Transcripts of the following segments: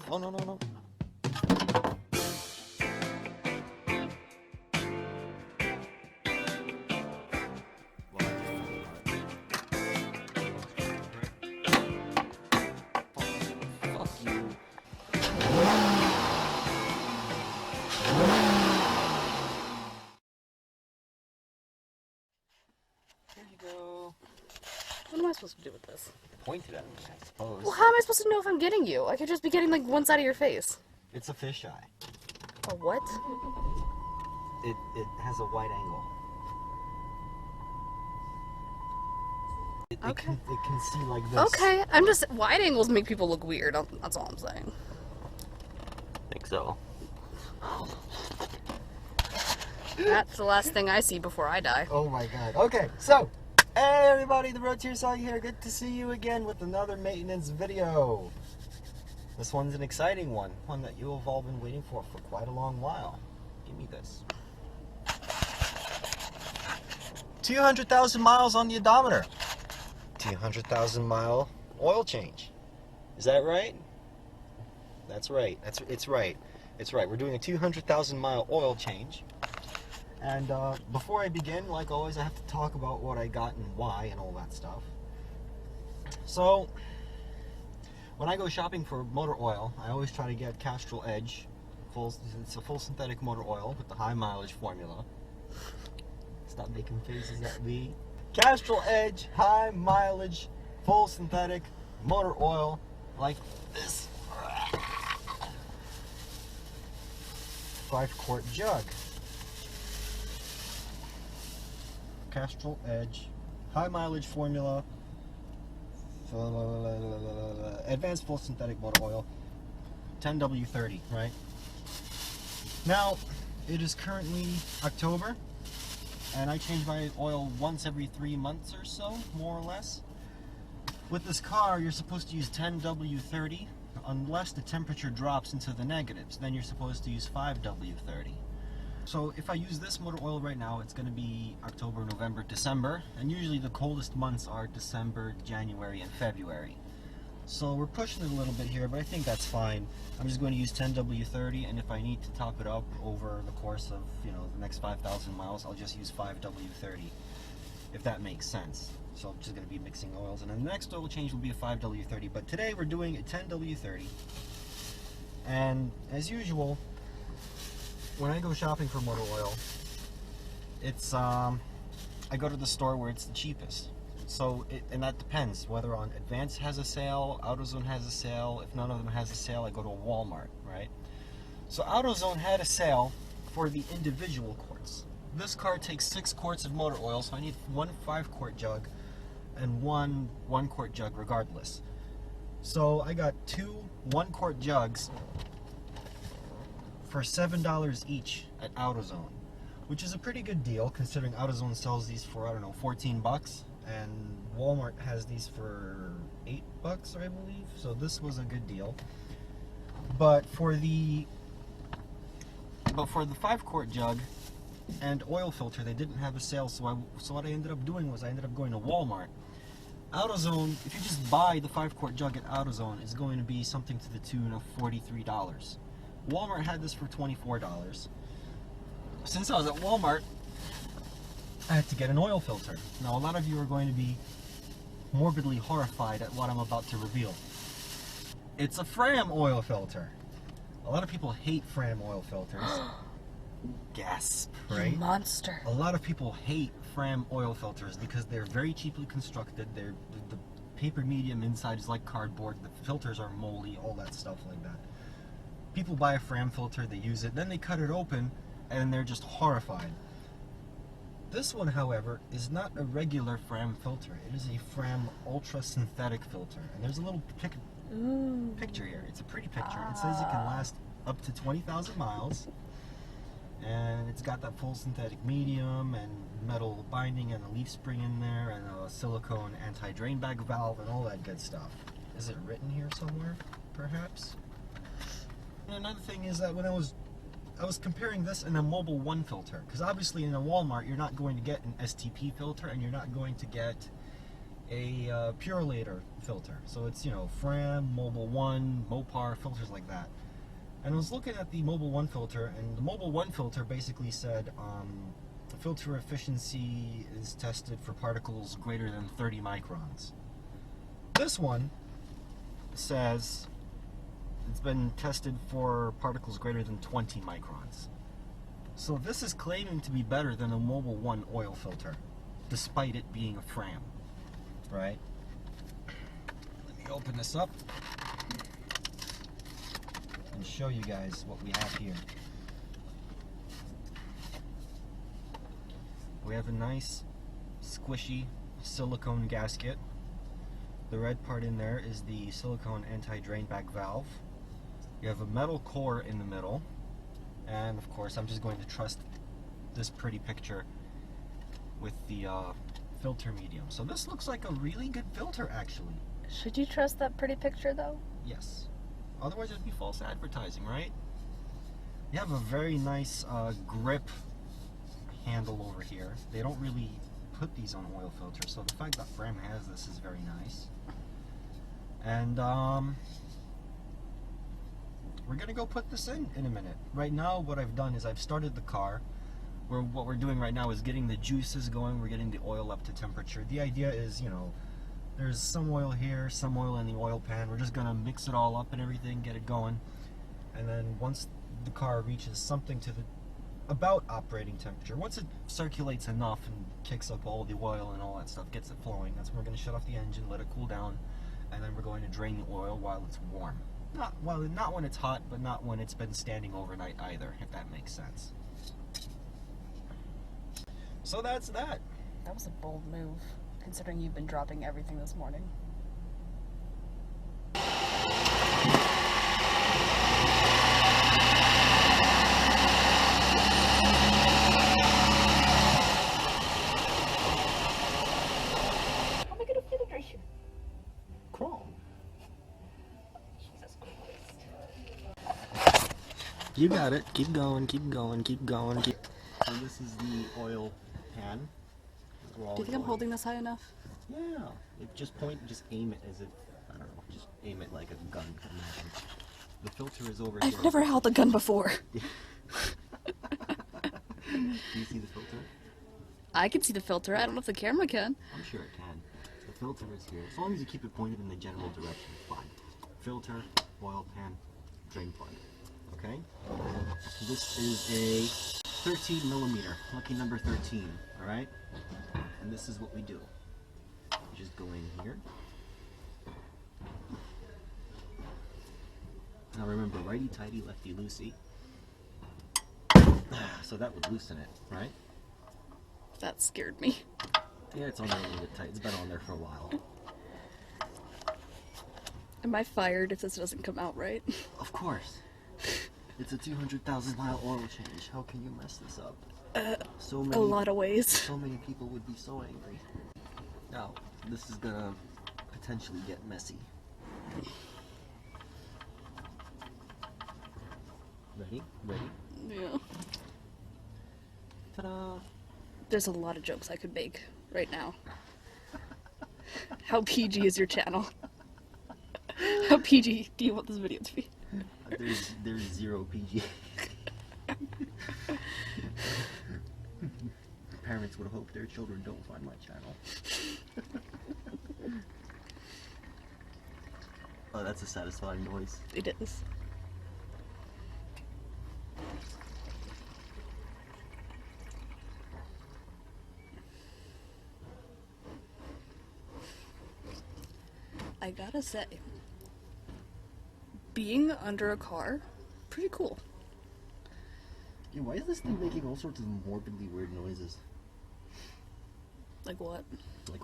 Oh, no, no, no. Fuck you. Here you go. What am I supposed to do with this? Pointed at me, I suppose. Well, how am I supposed to know if I'm getting you? I could just be getting like one side of your face. It's a fisheye. A what? It has a wide angle. It can see like this. Okay, I'm just... Wide angles make people look weird. That's all I'm saying. I think so. That's the last thing I see before I die. Oh my god. Okay, so, hey everybody, the Road to Your Song here. Good to see you again with another maintenance video. This one's an exciting one that you have all been waiting for quite a long while. Give me this. 200,000 miles on the odometer. 200,000 mile oil change. Is that right? That's right. It's right. It's right. We're doing a 200,000 mile oil change. And before I begin, like always, I have to talk about what I got and why and all that stuff. So, when I go shopping for motor oil, I always try to get Castrol Edge. It's a full synthetic motor oil with the high mileage formula. Stop making faces at me. Castrol Edge, high mileage, full synthetic motor oil like this. 5-quart jug. Castrol Edge, high mileage formula, advanced full synthetic motor oil, 10W30, right? Now, it is currently October, and I change my oil once every 3 months or so, more or less. With this car, you're supposed to use 10W30 unless the temperature drops into the negatives. Then you're supposed to use 5W30. So if I use this motor oil right now, it's going to be October, November, December, and usually the coldest months are December, January, and February. So we're pushing it a little bit here, but I think that's fine. I'm just going to use 10W30, and if I need to top it up over the course of, the next 5,000 miles, I'll just use 5W30, if that makes sense. So I'm just going to be mixing oils, and then the next oil change will be a 5W30, but today we're doing a 10W30. And as usual, when I go shopping for motor oil, it's I go to the store where it's the cheapest. So and that depends whether on Advance has a sale, AutoZone has a sale. If none of them has a sale, I go to a Walmart, right? So AutoZone had a sale for the individual quarts. This car takes 6 quarts of motor oil, so I need one 5-quart jug and one 1-quart jug regardless. So I got 2 1-quart jugs for $7 each at AutoZone, which is a pretty good deal considering AutoZone sells these for, I don't know, 14 bucks, and Walmart has these for 8 bucks, I believe. So this was a good deal. But for the 5-quart jug and oil filter, they didn't have a sale, so what I ended up doing was I ended up going to Walmart. AutoZone, if you just buy the 5-quart jug at AutoZone, is going to be something to the tune of $43. Walmart had this for $24. Since I was at Walmart, I had to get an oil filter. Now, a lot of you are going to be morbidly horrified at what I'm about to reveal. It's a Fram oil filter. A lot of people hate Fram oil filters. Gasp, right? You monster. A lot of people hate Fram oil filters because they're very cheaply constructed. The paper medium inside is like cardboard. The filters are moldy, all that stuff like that. People buy a Fram filter, they use it, then they cut it open, and they're just horrified. This one, however, is not a regular Fram filter. It is a Fram ultra synthetic filter. And there's a little picture here. It's a pretty picture. It says it can last up to 20,000 miles. And it's got that full synthetic medium and metal binding and a leaf spring in there and a silicone anti-drain bag valve and all that good stuff. Is it written here somewhere, perhaps? And another thing is that when I was comparing this and a Mobile 1 filter, because obviously in a Walmart you're not going to get an STP filter and you're not going to get a Purelator filter. So it's, you know, Fram, Mobile One, Mopar, filters like that. And I was looking at the Mobile One filter, and the Mobile One filter basically said filter efficiency is tested for particles greater than 30 microns. This one says it's been tested for particles greater than 20 microns. So this is claiming to be better than a Mobile One oil filter, despite it being a Fram, right? Let me open this up and show you guys what we have here. We have a nice squishy silicone gasket. The red part in there is the silicone anti-drain back valve. You have a metal core in the middle, and of course I'm just going to trust this pretty picture with the filter medium. So this looks like a really good filter, actually. Should you trust that pretty picture though? Yes. Otherwise it'd be false advertising, right? You have a very nice grip handle over here. They don't really put these on oil filters, so the fact that Fram has this is very nice. And we're gonna go put this in a minute. Right now what I've done is I've started the car. What we're doing right now is getting the juices going. We're getting the oil up to temperature. The idea is, you know, there's some oil here, some oil in the oil pan. We're just gonna mix it all up and everything, get it going. And then once the car reaches something to the about operating temperature, once it circulates enough and kicks up all the oil and all that stuff, gets it flowing, that's when we're going to shut off the engine, let it cool down, and then we're going to drain the oil while it's warm. Not when it's hot, but not when it's been standing overnight either, if that makes sense. So that's that. That was a bold move, considering you've been dropping everything this morning. Crawl. You got it. Keep going, keep going, keep going. So this is the oil pan. Do you think I'm holding this high enough? Yeah. Just aim it as if, I don't know, just aim it like a gun. Imagine. The filter is over here. I've never held a gun before. Do you see the filter? I can see the filter. I don't know if the camera can. I'm sure it can. The filter is here. As long as you keep it pointed in the general direction, it's fine. Filter, oil pan, drain plug. Okay? This is a 13 millimeter, lucky number 13, alright? And this is what we do. You just go in here. Now remember, righty-tighty, lefty-loosey. So that would loosen it, right? That scared me. Yeah, it's on there a little bit tight. It's been on there for a while. Am I fired if this doesn't come out right? Of course. It's a 200,000 mile oil change. How can you mess this up? A lot of ways. So many people would be so angry. Now, this is gonna potentially get messy. Ready? Ready? Yeah. Ta-da! There's a lot of jokes I could make right now. How PG is your channel? How PG do you want this video to be? There's zero PG. Parents would hope their children don't find my channel. Oh, that's a satisfying noise. It is. I gotta say, being under a car, pretty cool. Yeah, why is this thing making all sorts of morbidly weird noises? Like what? Like...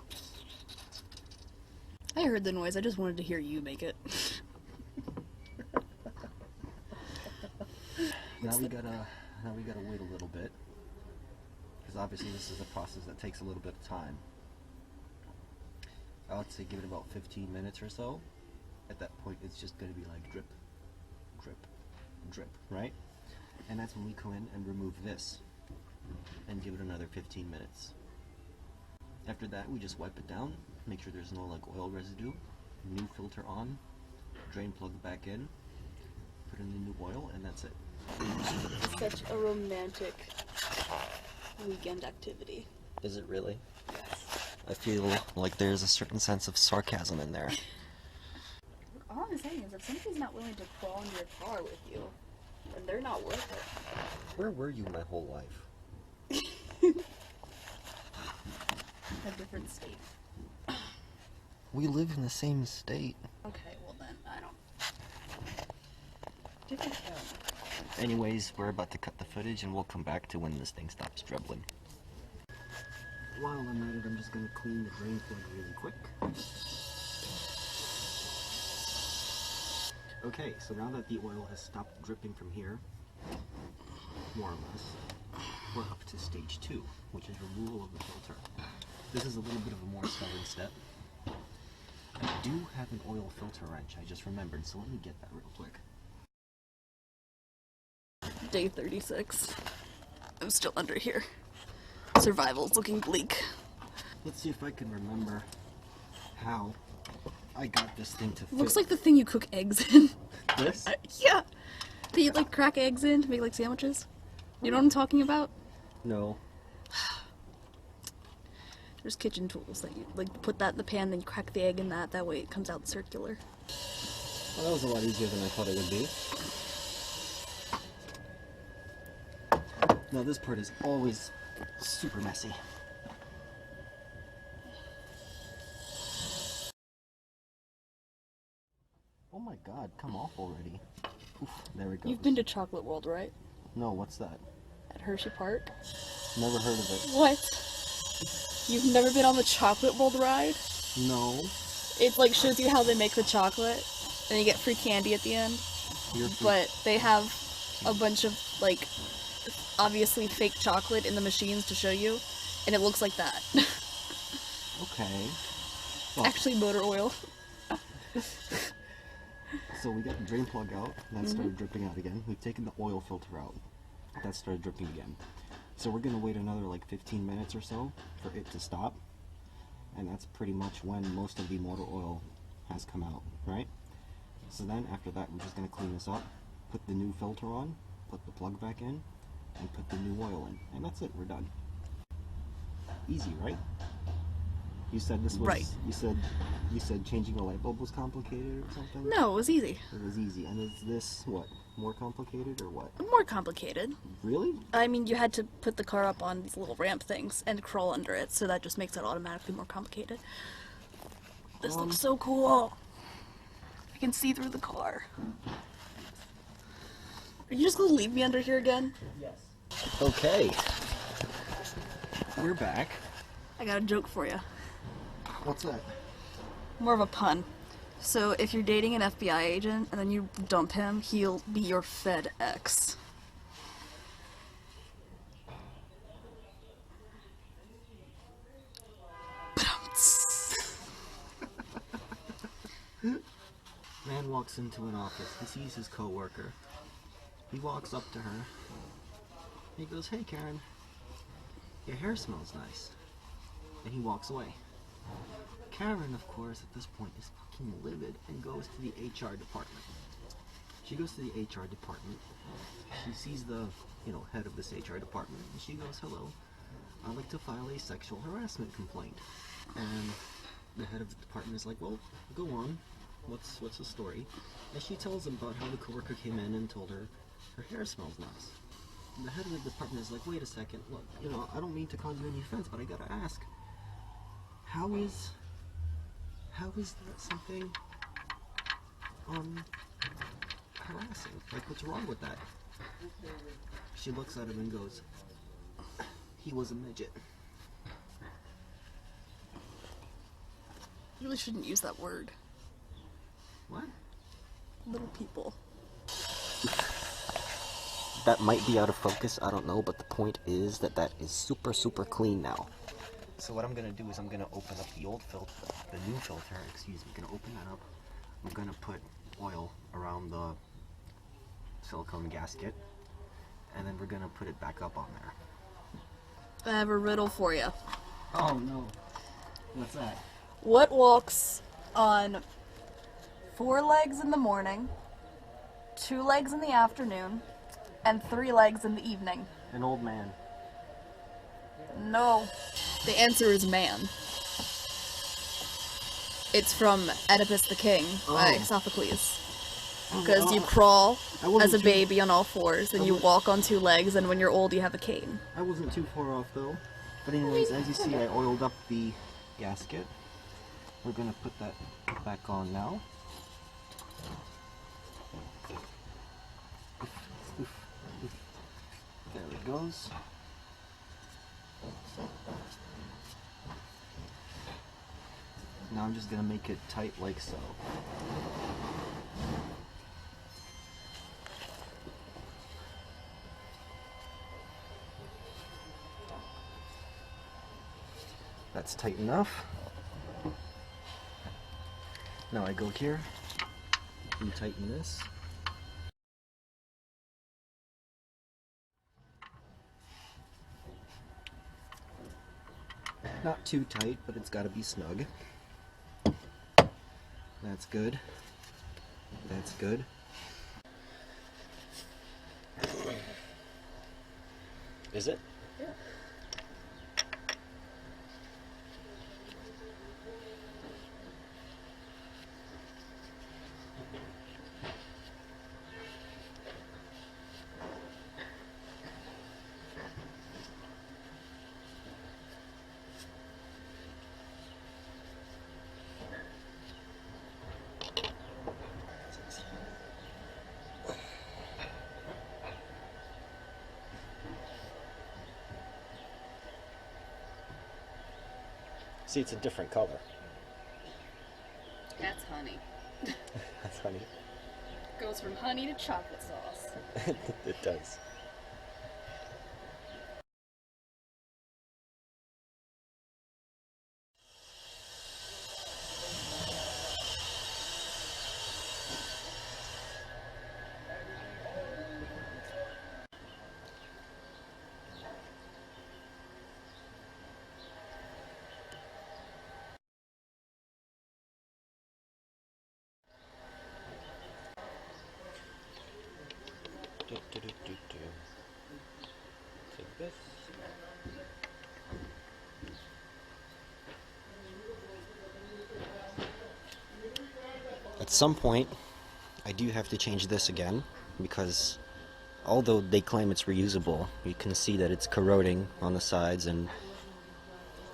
I heard the noise, I just wanted to hear you make it. Now we gotta wait a little bit, because obviously this is a process that takes a little bit of time. I would say give it about 15 minutes or so. At that point it's just going to be like drip, drip, drip, right? And that's when we go in and remove this and give it another 15 minutes. After that we just wipe it down make sure there's no like oil residue, new filter on, drain plug back in, put in the new oil, and that's it. Such a romantic weekend activity. Is it really? Yes. I feel like there's a certain sense of sarcasm in there. All I'm saying is if somebody's not willing to crawl into your car with you, then they're not worth it. Where were you my whole life? A different state. We live in the same state. Okay, well then, I don't... Different town. Anyways, we're about to cut the footage and we'll come back to when this thing stops dribbling. While I'm at it, I'm just going to clean the drain plug really quick. Okay, so now that the oil has stopped dripping from here, more or less, we're up to stage 2, which is removal of the filter. This is a little bit of a more stubborn step. I do have an oil filter wrench, I just remembered, so let me get that real quick. Day 36. I'm still under here. Survival's looking bleak. Let's see if I can remember how I got this thing to fit. Looks like the thing you cook eggs in. This? Yeah! That you like crack eggs in to make like sandwiches. You know what I'm talking about? No. There's kitchen tools that you like put that in the pan, then you crack the egg in that. That way it comes out circular. Well, that was a lot easier than I thought it would be. Now this part is always super messy. Oh my god, come off already. Oof, there we go. You've been to Chocolate World, right? No, what's that? At Hershey Park? Never heard of it. What? You've never been on the Chocolate World ride? No. It like shows you how they make the chocolate, and you get free candy at the end. But they have a bunch of like obviously fake chocolate in the machines to show you, and it looks like that. Okay. Well, Actually motor oil. so we got the drain plug out, that started dripping out again. We've taken the oil filter out, that started dripping again. So we're gonna wait another like 15 minutes or so for it to stop, and that's pretty much when most of the motor oil has come out, right? So then after that, we're just gonna clean this up, put the new filter on, put the plug back in, and put the new oil in, and that's it, we're done. Easy, right? You said this was right. You said changing a light bulb was complicated or something? No, it was easy. It was easy. And is this what? More complicated or what? More complicated. Really? I mean, you had to put the car up on these little ramp things and crawl under it, so that just makes it automatically more complicated. This looks so cool. I can see through the car. Are you just gonna leave me under here again? Yes. Okay. We're back. I got a joke for you. What's that? More of a pun. So if you're dating an FBI agent and then you dump him, he'll be your FedEx. Man walks into an office. He sees his coworker. He walks up to her. He goes, "Hey Karen, your hair smells nice." And he walks away. Karen, of course, at this point is fucking livid and goes to the HR department. She goes to the HR department. She sees the, head of this HR department, and she goes, "Hello, I'd like to file a sexual harassment complaint." And the head of the department is like, "Well, go on. What's the story?" And she tells him about how the coworker came in and told her her hair smells nice. And the head of the department is like, "Wait a second, look, I don't mean to cause you any offense, but I gotta ask, how is that something harassing? Like, what's wrong with that?" She looks at him and goes, "He was a midget." You really shouldn't use that word. What? Little people. That might be out of focus, I don't know, but the point is that is super, super clean now. So what I'm gonna do is I'm gonna open up the new filter, excuse me, gonna open that up. I'm gonna put oil around the silicone gasket, and then we're gonna put it back up on there. I have a riddle for you. Oh no. What's that? What walks on 4 legs in the morning, 2 legs in the afternoon, and 3 legs in the evening? An old man. No. The answer is man. It's from Oedipus the King by Sophocles. Because you crawl as a baby on all fours, and you walk on 2 legs, and when you're old, you have a cane. I wasn't too far off though. But anyways, as you see, I oiled up the gasket. We're gonna put that back on now. There it goes. Now I'm just gonna make it tight like so. That's tight enough. Now I go here and tighten this. Not too tight, but it's gotta be snug. That's good. That's good. Is it? Yeah. See, it's a different color. That's honey. That's honey. Goes from honey to chocolate sauce. It does. Take this. At some point, I do have to change this again, because although they claim it's reusable, you can see that it's corroding on the sides, and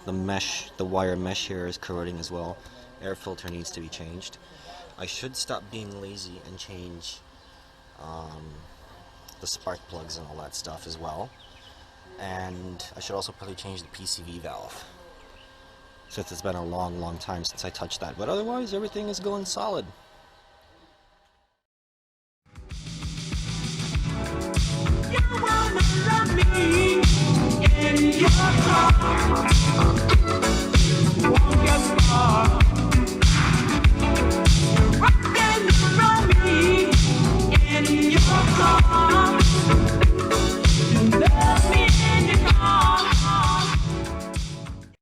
the wire mesh here is corroding as well. Air filter needs to be changed. I should stop being lazy and change the spark plugs and all that stuff as well. And I should also probably change the PCV valve, since it's been a long time since I touched that. But otherwise, everything is going solid.